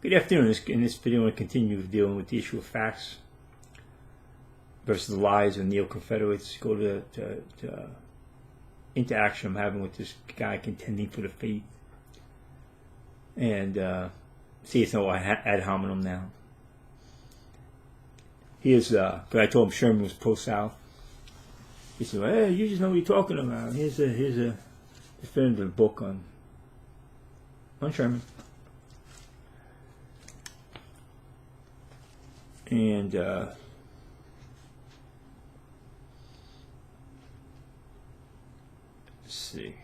Good afternoon. In this video, I want to continue dealing with the issue of facts versus the lies of neo-Confederates. Go to interaction I'm having with this guy contending for the faith, and see it's no ad hominem now. Here's, I told him Sherman was pro-South. He said, "Hey, you just know what you're talking about. Here's a definitive book on Sherman." And let's see.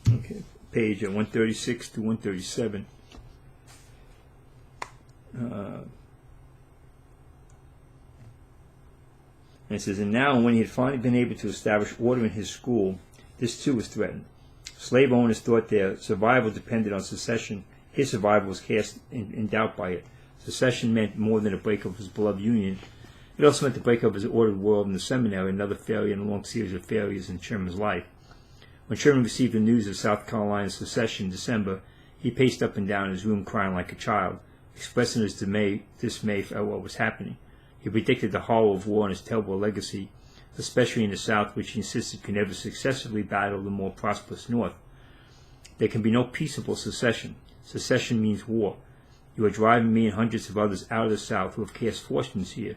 Okay, page 136 to 137. And it says, "And now when he had finally been able to establish order in his school, this too was threatened. Slave owners thought their survival depended on secession. His survival was cast in doubt by it. Secession meant more than a breakup of his beloved Union. It also meant the breakup of his ordered world in the seminary, another failure in a long series of failures in Sherman's life. When Sherman received the news of South Carolina's secession in December, he paced up and down his room crying like a child, expressing his dismay for what was happening. He predicted the horror of war and its terrible legacy, especially in the South, which he insisted could never successfully battle the more prosperous North. There can be no peaceable secession. Secession means war. You are driving me and hundreds of others out of the South who have cast fortunes here,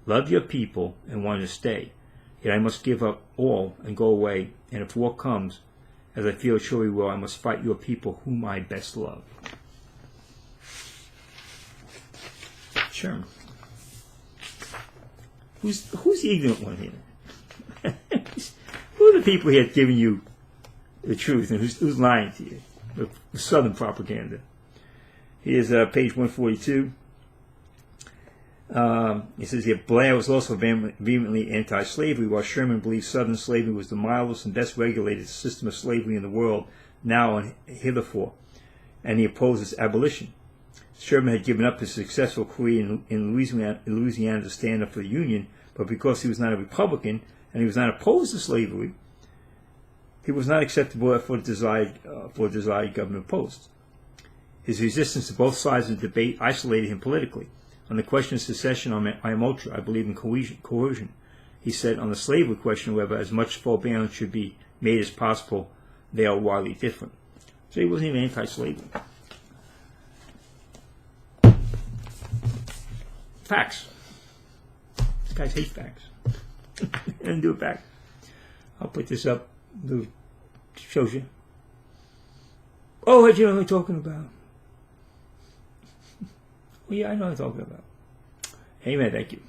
love your people, and want to stay. Yet I must give up all and go away, and if war comes, as I feel sure he will, I must fight your people whom I best love." Sherman. Who's the ignorant one here? Who are the people here giving you the truth, and who's lying to you? The Southern propaganda. Here's page 142. It says here, "Blair was also vehemently anti-slavery, while Sherman believed Southern slavery was the mildest and best regulated system of slavery in the world now and hitherto, and he opposed its abolition. Sherman had given up his successful career in Louisiana to stand up for the Union, but because he was not a Republican and he was not opposed to slavery, he was not acceptable for the desired government post. His resistance to both sides of the debate isolated him politically. On the question of secession, I am ultra. I believe in coercion. He said, on the slavery question, however, as much forbearance should be made as possible. They are widely different." So he wasn't even anti-slavery. Facts. These guys hate facts. And do it back. I'll put this up. It shows you. Oh, what you know what I'm talking about? Well, yeah, I know what I'm talking about. Amen. Thank you.